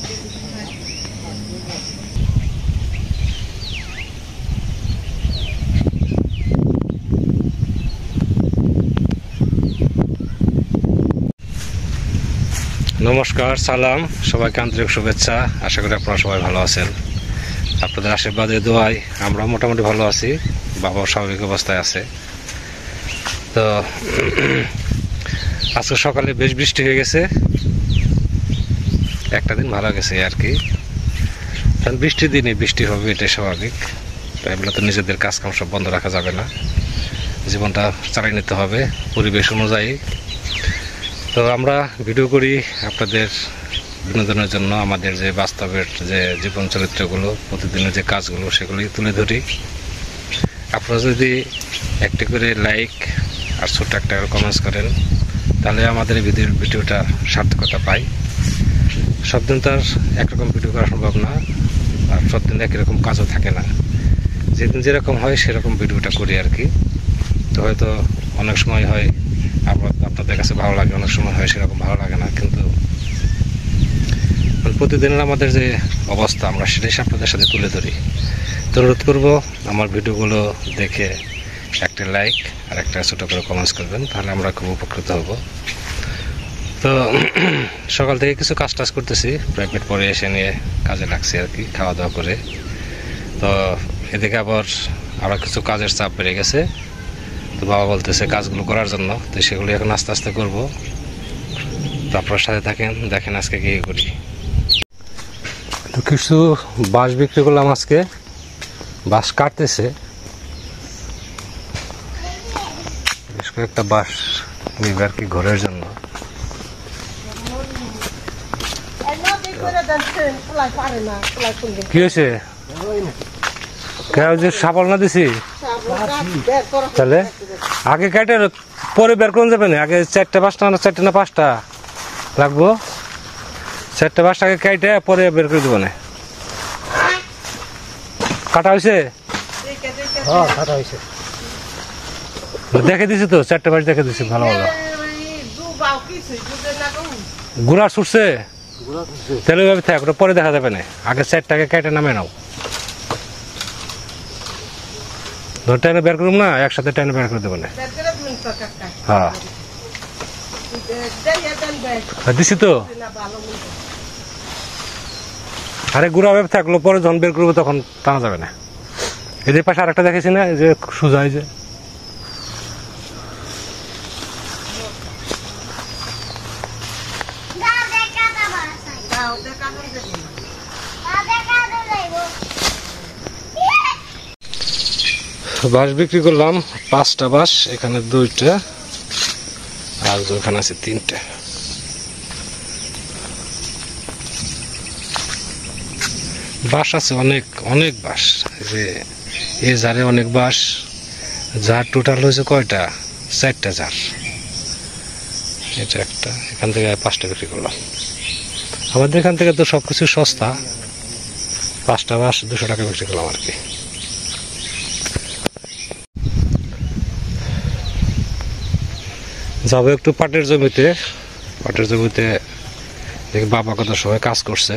নমস্কার, সালাম, সবাইকে আন্তরিক শুভেচ্ছা। আশা করি আপনারা সবাই ভালো আছেন। আপনাদের আশীর্বাদে দোয়ায় আমরা মোটামুটি ভালো আছি। বাবাও স্বাভাবিক অবস্থায় আছে। তো আজকে সকালে বেশ বৃষ্টি হয়ে গেছে, একটা দিন ভালো গেছে আর কি। কারণ বৃষ্টির দিনে বৃষ্টি হবে, এটাই স্বাভাবিক। তাই বলে তো নিজেদের কাজকাম সব বন্ধ রাখা যাবে না, জীবনটা চালিয়ে নিতে হবে পরিবেশ অনুযায়ী। তো আমরা ভিডিও করি আপনাদের বিনোদনের জন্য, আমাদের যে বাস্তবের যে জীবন চরিত্রগুলো, প্রতিদিনের যে কাজগুলো, সেগুলোই তুলে ধরি। আপনারা যদি একটি করে লাইক আর ছোট্ট একটা কমেন্টস করেন, তাহলে আমাদের এই ভিডিওটা সার্থকতা পায়। সব দিন তো আর একরকম ভিডিও করা সম্ভব না, আর সব দিন একই রকম কাজও থাকে না। যেদিন যেরকম হয় সেরকম ভিডিওটা করি আর কি। তো হয়তো অনেক সময় হয় আপনাদের কাছে ভালো লাগে, অনেক সময় হয় সেরকম ভালো লাগে না। কিন্তু প্রতিদিনের আমাদের যে অবস্থা, আমরা সেটাই আপনাদের সাথে তুলে ধরি। তো অনুরোধ করবো আমার ভিডিওগুলো দেখে একটা লাইক আর একটা ছোটো করে কমেন্টস করবেন, তাহলে আমরা খুব উপকৃত হব। তো সকাল থেকে কিছু কাজ টাজ করতেছি, প্রাইভেট পরে এসে নিয়ে কাজে লাগছি আর কি, খাওয়া দাওয়া করে। তো এদিকে আবার আরও কিছু কাজের চাপ বেড়ে গেছে। তো বাবা বলতেছে কাজগুলো করার জন্য, তো সেগুলো এখন আস্তে আস্তে করবো। তো আপনার সাথে থাকেন, দেখেন আজকে কি করি। তো কিছু বাঁশ বিক্রি করলাম আজকে, বাঁশ কাটতেছে, বেশ কয়েকটা বাঁশ নিবে আর কি ঘরের জন্য। কি হয়েছে? যে সাবল না দিছি, তাহলে আগে কেটে পরে বের করুন যাবে না? আগে 4টা 5টা না 4টা না 5টা লাগবো, 4টা 5টা আগে কেটে পরে বের করে দেবো না। কাটা হয়েছে? দেখে দিছি তো, 4টা 5 দেখে দিছি। ভালো ভালো গুড়া ছুটছে, তাহলে ওইভাবে থাক, ওটা পরে দেখা যাবে না। আগে 4টাকে কেটে নামে নাও। টেনে বের করুম না, একসাথে টেনে বের করে দেবো না। হ্যাঁ দিছি তো। আরে গুড়া ভাবে থাকলো, পরে যখন বের করবো তখন টানা যাবে না। এদের পাশে আরেকটা দেখেছি না, যে সোজা যে বাঁশ বিক্রি করলাম 5টা বাঁশ, এখানে 2টা আর ওখানে আছে 3টা। বাঁশ আছে অনেক অনেক বাঁশ, যে এ জারে অনেক বাঁশ। জার টোটাল হয়েছে কয়টা? 4টা জার। এটা একটা, এখান থেকে 5টা বিক্রি করলাম। আমাদের এখান থেকে তো সবকিছু সস্তা। 5টা বাঁশ 200 টাকা বিক্রি করলাম আর কি। যাবো একটু পাটের জমিতে। পাটের জমিতে দেখি বাবা কত সময় কাজ করছে।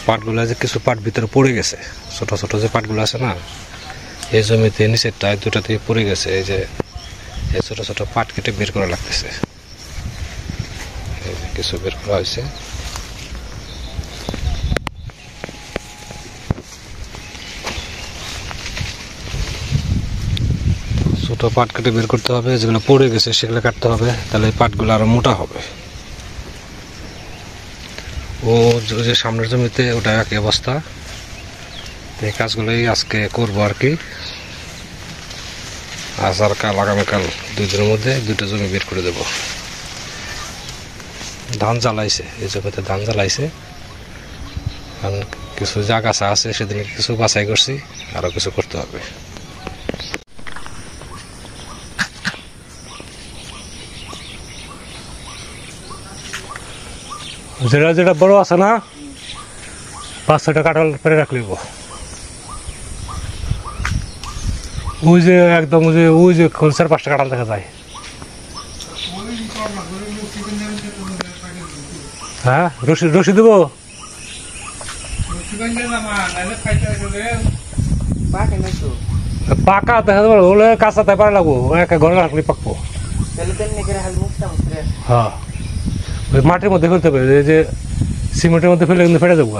পাটগুলো যে কিছু পাট ভিতরে পড়ে গেছে, ছোট ছোট যে পাটগুলো আছে না, এই জমিতে নিচেরটায় 2টা থেকে পড়ে গেছে। এই যে এই ছোট ছোট পাট কেটে বের করা লাগতেছে, কিছু বের করা হয়েছে। ছোট পাট কেটে বের করতে হবে, যেগুলো পড়ে গেছে সেগুলো কাটতে হবে, তাহলে এই পাটগুলো আরো মোটা হবে। ও যে সামনের জমিতে ওটা একই অবস্থা। এই কাজগুলোই আজকে করবো আর কি। আজ আর কাল, আগামীকাল 2 দিনের মধ্যে 2টা জমি বের করে দেব। ধান জ্বালাইছে, এই জমিতে ধান জ্বালাইছে। কারণ কিছু জাগাছা আছে, সেদিন কিছু বাছাই করছি, আরো কিছু করতে হবে। যেটা যেটা বড় আছে না, 5-6টা কাঁঠাল পেরে রাখলিব। ওই যে একদম ওই যে 4-5টা কাঁঠাল দেখা যায়। হ্যাঁ রশি রশি দেবো পাকা দেখা যাবে ওগুলো কাঁচা তাই পারা লাগবো একা ঘরে রাখলে পাকবো হ্যাঁ ওই মাটির মধ্যে ফেলতে হবে এই যে সিমেন্টের মধ্যে ফেলে কিন্তু ফেটে যাবো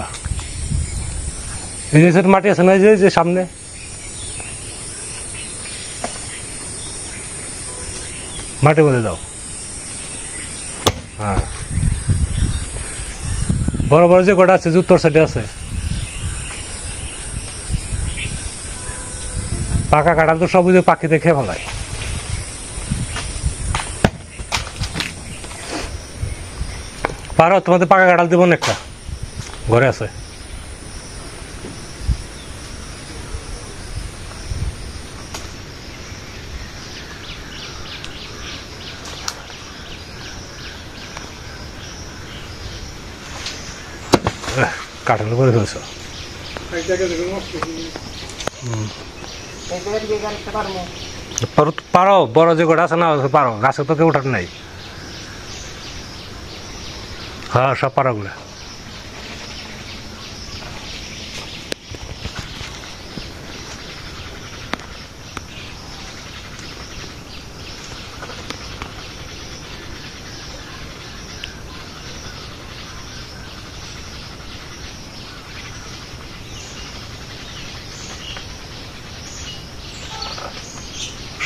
এই যে মাটি আছে না এই যে সামনে মাটির মধ্যে দাও হ্যাঁ বড় বড় যে গোটা আছে যে উত্তর সাইডে আছে পাকা কাঁঠাল তো সব পাখি দেখে ফেলায় পারো তোমাদের পাকা কাঁঠাল দিব না একটা ঘরে আছে কাঁঠাল করে ফেলছ পারো বড় যে গোটা আছে না পারো গাছে তো কেউ ওঠার নাই হ্যাঁ সব পারো গুলা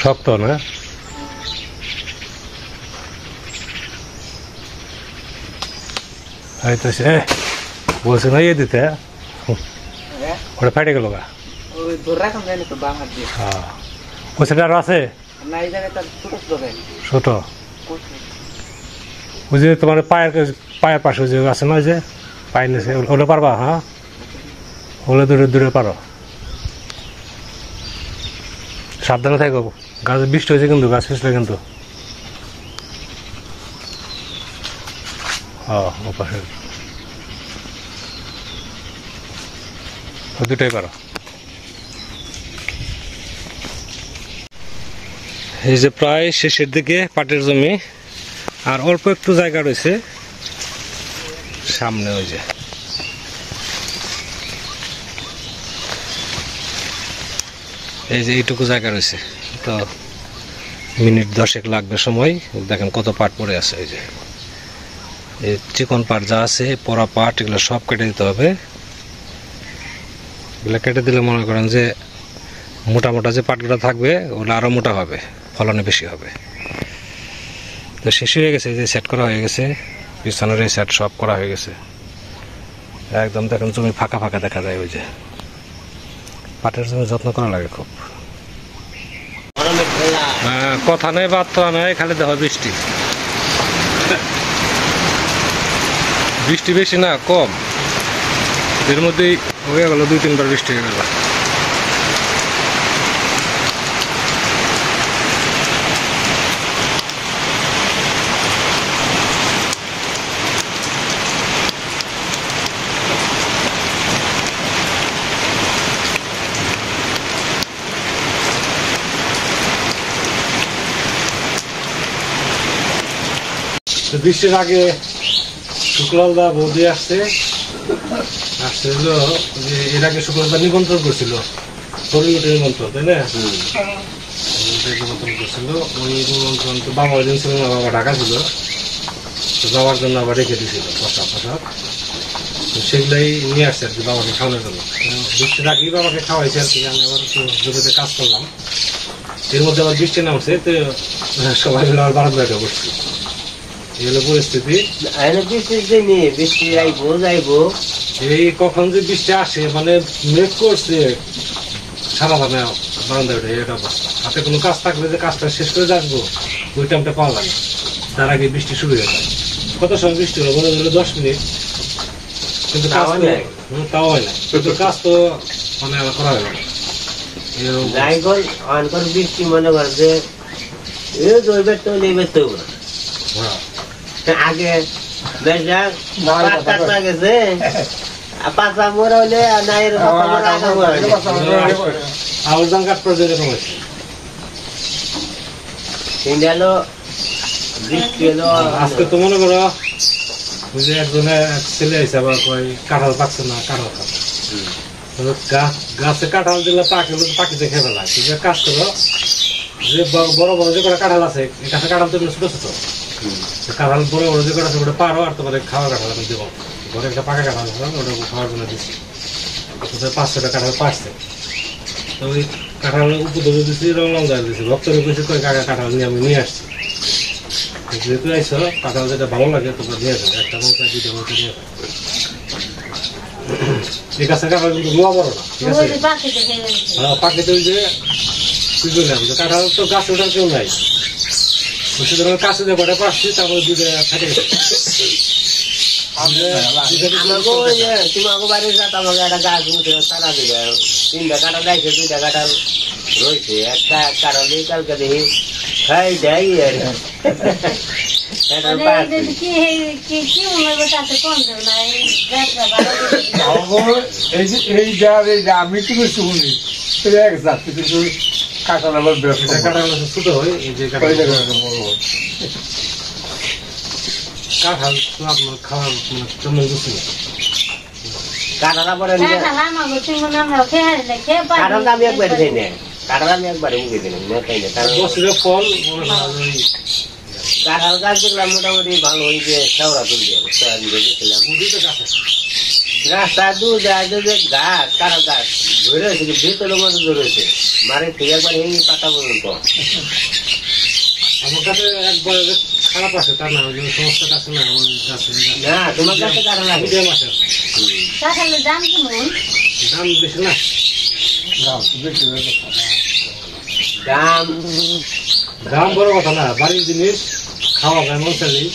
শক্ত না বলছে না ইয়ে দিতে ওটা ফেটে গেল গা ওই সেটা আরো আছে ছোট ওই যে তোমার পায়ের পাশে যে আছে না যে পায়ের নিচে ওগুলো পারবা হ্যাঁ ওগুলো দূরে দূরে পারো সাবধানে থাকো গাছ বৃষ্টি হয়েছে কিন্তু গাছ ফিসলে কিন্তু ও পাশে দুটাই পারো এই যে প্রায় শেষের দিকে পাটের জমি আর অল্প একটু জায়গা রয়েছে সামনে ওই যে এই যে এইটুকু জায়গা রয়েছে তো মিনিট 10 লাগবে সময় দেখেন কত পাট পড়ে আছে এই যে এই চিকন পাট যা আছে পরা পাট এগুলো সব কেটে দিতে হবে এগুলো কেটে দিলে মনে করেন যে মোটা মোটা যে পাটগুলো থাকবে ওগুলো আরো মোটা হবে ফলনে বেশি হবে তো শেষ হয়ে গেছে যে সেট করা হয়ে গেছে পিছনের এই সেট সব করা হয়ে গেছে একদম দেখেন জমি ফাঁকা ফাঁকা দেখা যায় ওই যে পাটের জন্য যত্ন করা লাগে খুব কথা নেই বার্তা নেই খালি দেখো বৃষ্টি বৃষ্টি বেশি না কম এর মধ্যেই হয়ে গেল 2-3 বার বৃষ্টি হয়ে গেল বৃষ্টির আগে শুক্লালদা বৌদি আসছে হলো যে এর আগে শুক্লালদা নিমন্ত্রণ করছিল শরীরের নিমন্ত্রণ তাই না নিমন্ত্রণ করছিল ওই নিমন্ত্রণ তো বাবা দিন ছিল না বাবা ঢাকা ছিল তো বাবার জন্য আবার রেখে দিয়েছিল পোশাক তো সেগুলাই নিয়ে আসছে আর কি বাবাকে খাওয়ানোর জন্য বৃষ্টির আগেই বাবাকে খাওয়াইছে আর কি আমি আবার একটু জমিতে কাজ করলাম এর মধ্যে আবার বৃষ্টি নামছে তো সবাই মিলে আবার বারান্দায় বসছি পরিস্থিতি এই কখন যে বৃষ্টি আসে মানে মেঘ করছে সারা মানে বারান্দায় এটা অবস্থা হাতে কোনো কাজ থাকলে যে কাজটা শেষ করে আসবো ওই টাইমটা পাওয়া লাগে তার আগে বৃষ্টি শুরু হয়ে যায় কত সময় বৃষ্টি হলো মনে হলো 10 মিনিট কিন্তু তাও হয় না কিন্তু কাজ তো মানে করা হয় না বৃষ্টি মনে কর যে আগে গেছে পাঁচা মোড়া হলে আজকে তো মনে করো ওই যে একজনে এক ছেলে এসে আবার কয় কাঁঠাল পাকছে না, কাঁঠাল খাবে। গাছে কাঁঠাল দিলে পাখিতে খেয়ে ফেলা। ঠিক আছে, কাজ করো, যে বড় বড় যে কটা কাঁঠাল আছে, গাছে কাঁঠাল তো ছোট ছোট, কাঁঠাল বড় বড় যে কটা আছে ওটা পারো, আর তোমাদের খাওয়া কাঁঠাল আমি দেবো। ঘরে একটা পাকা কাঁঠাল আছে, ওটা খাওয়ার জন্য দিচ্ছি। 500টা কাঁঠাল পাকছে, তো ওই কাঁঠাল উপদ্রবে দিচ্ছি, রং গাছ দিচ্ছি। ভক্তরে কিছু কয় কাকা কাঁঠাল নিয়ে আমি নিয়ে আসছি। যেহেতু আইসো, কাঁঠাল যেটা ভালো লাগে তোমরা নিয়ে যাবে, একটা মৌসা 2টা মৌসা নিয়ে যাবে। এই গাছের কাঁঠাল কিন্তু নোয়া বড় না, ঠিক আছে? হ্যাঁ, পাখিতে ওই যে কি করলাম, যে কাঁঠাল তো গাছ ওঠার কেউ নাই, সুতরাং কাছে যে কটা পাচ্ছি তারপরে 2টা ফেটে গেছে। তোমাকে বাড়ি যাত আমাকে একটা গাছ উঠে সারা দিবে, 3টা কাঁঠাল দেখছে, 2টা কাঁঠাল রয়েছে, একটা কাঁঠাল দিয়ে কালকে দেখি খাই দেয় আর আমি তো শুনি এক যাচ্ছি, কিন্তু কাঁঠাল আবার কাঁঠাল ছোট হয়, এই যে কাঁঠাল তো আপনার খাওয়ার কেমন বুঝছি না। কাঁঠাল পরে কাঁঠাল আমি একবার খাই না, কাঁঠাল আমি একবারে মুখে দিলাম, খাই না। বছরের ফল কাঁঠাল গাছ দেখলাম মোটামুটি ভালো, ওই যে শেওড়া তুলছে দেখেছিলাম রাস্তা যে গাছ, কাঁঠাল গাছ ধরে হয়েছে, ভেতরের মধ্যে ধরেছে, মারে থেকে একবার এই পাতা পর্যন্ত। আমার কাছে একবার খারাপ আছে, তার না সমস্যা আছে না, আমার কাছে না তোমার কাছে কাঁঠাল আছে, মিডিয়াম আছে। দাম কেমন? দাম বেশি না, দাম দাম বড় কথা না, বাড়ির জিনিস খাওয়া যায় মন চাইলেই।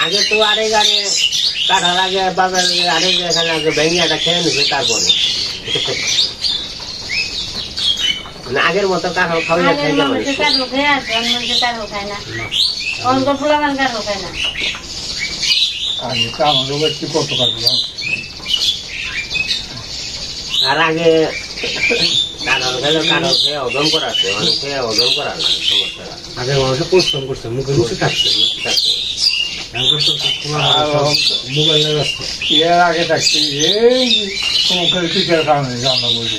আগে তো আরেক আগে কাঁঠাল আগে বাজারে আরেক এখানে আগে ভেঙিয়াটা খেয়ে নিছে, তারপরে মানে আগের মতো কাঁঠাল খাওয়া খাইতে কত কাটলাম। আর আগে কাঁঠাল খেলে কাঁঠাল খেয়ে হজম করাচ্ছে, অনেক খেয়ে হজম করা না, সমস্যা। আগে মানুষের পরিশ্রম করছে, মুখে রুচি থাকছে, মোবাইলের ব্যস্ত। এর আগে থাকছি এই সমুখের পিঠার কারণে রান্না করে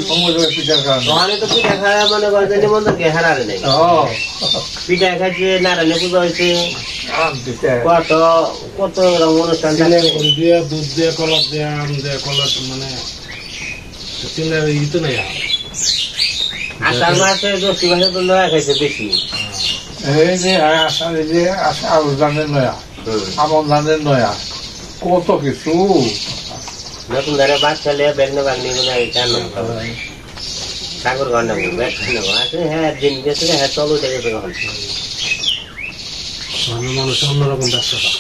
সমুখের পিঠার কারণে ওখানে তো পিঠা খাওয়া মনে করছে নিমন্ত্রণকে হারারে নেই, পিঠা খাইছে, নারায়ণে পুজো হয়েছে, কত কত রকম অনুষ্ঠান দিয়ে দুধ দিয়ে কলা দিয়ে আম দিয়ে কলা, মানে চিন্তার ই তো নেই। আষাঢ় মাসে 10 মাসে তো নয়া খাইছে বেশি। এই যে আষাঢ়ে যে আলু ধানের নয়া, আমন ধানের নয়া, কত কিছু নতুন ধরে ভাত খেলে বেগনে বাগনি কেন ঠাকুর ঘর নেব বেগ নেবো আছে। হ্যাঁ দিন গেছে, হ্যাঁ চলো দেখেছে মানুষের অন্যরকম ব্যস্ততা।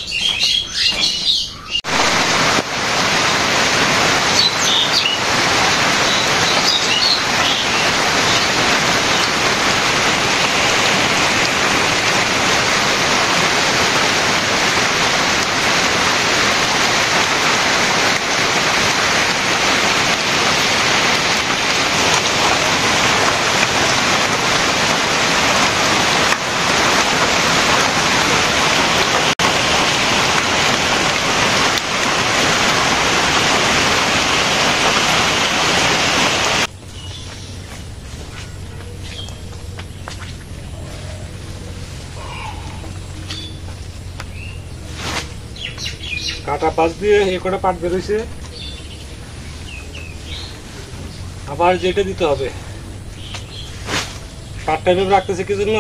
কাটা পাশ দিয়ে এ কটা পাট বেরোইছে, আবার যেটা দিতে হবে। পাটটা এভাবে রাখতেছে কি জন্য,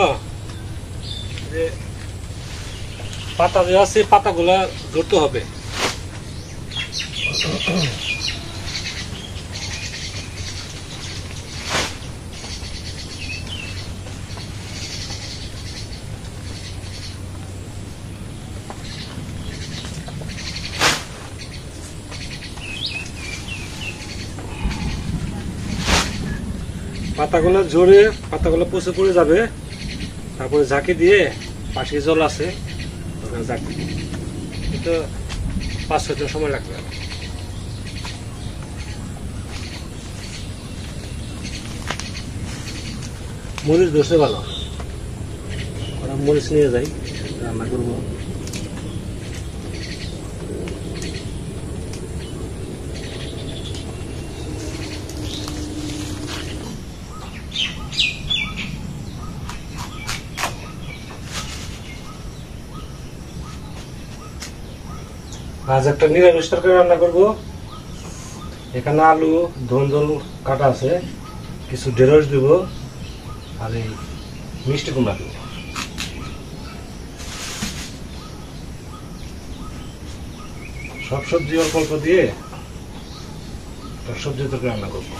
যে পাতা যে আছে পাতাগুলা ধরতে হবে। পাতাগুলো ঝরে পাতাগুলো পচে পড়ে যাবে, তারপরে ঝাঁকি দিয়ে পাশে জল আছে ওখানে ঝাঁকি দিই, কিন্তু 5-6 দিন সময় লাগবে। মরিচ ধরছে ভালো, মরিচ নিয়ে যাই, রান্না করবো। আজ একটা নিরামিষ তরকারি রান্না করব। এখানে আলু ধুন্দুল কাটা আছে, কিছু ঢেঁড়স দিব, আর এই মিষ্টি কুমড়া দিব। সব সবজি অল্প অল্প দিয়ে সবজি তরকারি রান্না করবো।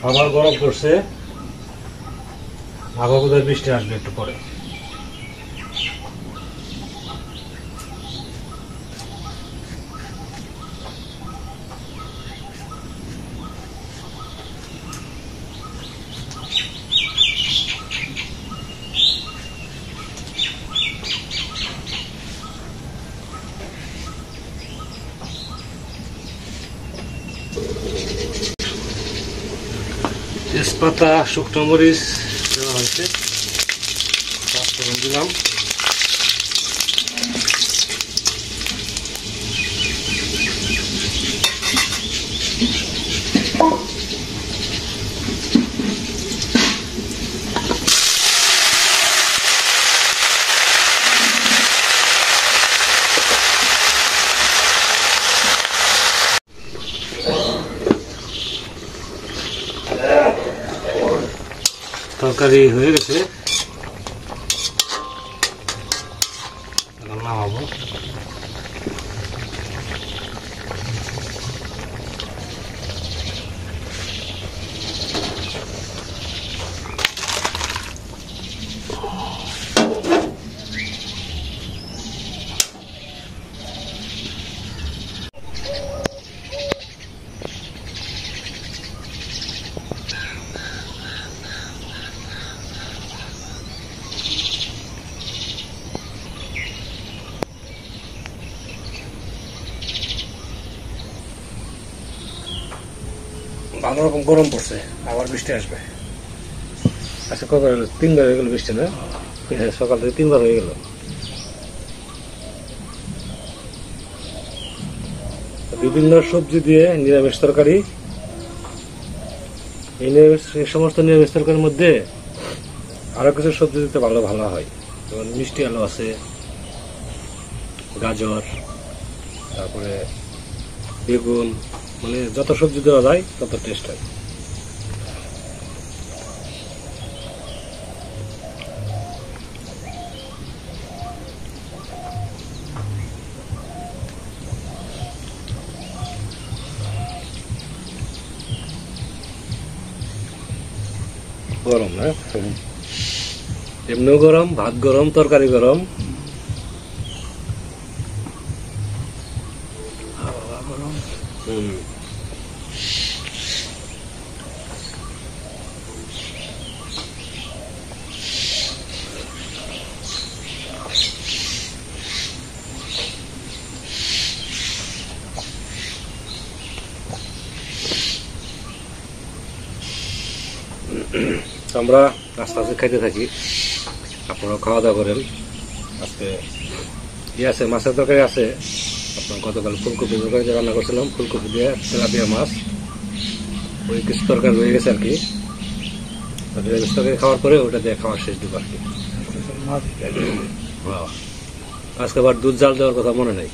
আবার গরম করছে, আবার বোধহয় বৃষ্টি আসবে একটু পরে। তেজপাতা, শুকনো মরিচ দেওয়া হয়েছে, পাঁচফোড়ন দিলাম। তরকারি হয়ে গেছে, নামাবো। ভালো রকম গরম পড়ছে, আবার বৃষ্টি আসবে। আচ্ছা, কবার হলো? 3 বার হয়ে গেল বৃষ্টি, না? সকাল থেকে 3 বার হয়ে গেল। বিভিন্ন সবজি দিয়ে নিরামিষ তরকারি। এই সমস্ত নিরামিষ তরকারির মধ্যে আরো কিছু সবজি দিতে ভালো হয়, যেমন মিষ্টি আলু আছে, গাজর, তারপরে বেগুন, মানে যত সবজি দেওয়া যায় তত টেস্ট হয়। গরম, না? এমনিও গরম, ভাত গরম, তরকারি গরম। আমরা আস্তে আস্তে খাইতে থাকি, আপনারাও খাওয়া দাওয়া করেন। আজকে আছে, মাছের তরকারি আছে। আপনার গতকাল ফুলকপি তরকারি রান্না করছিলাম, ফুলকপি দিয়ে তেলাপিয়া মাছ, ওই কিছু তরকারি রয়ে গেছে আর কি। তরকারি খাওয়ার পরে ওটা দিয়ে খাওয়ার শেষ দিব আর কি। আজকে আবার দুধ জাল দেওয়ার কথা মনে নেই,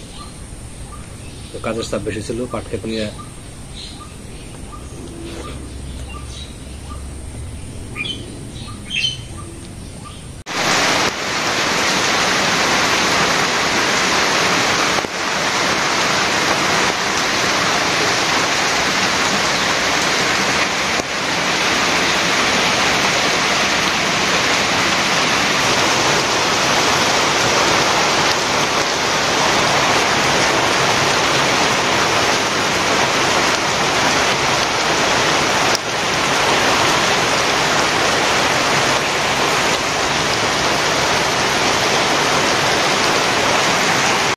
তো কাজের চাপ বেশি ছিল, পাট খেতে নিয়ে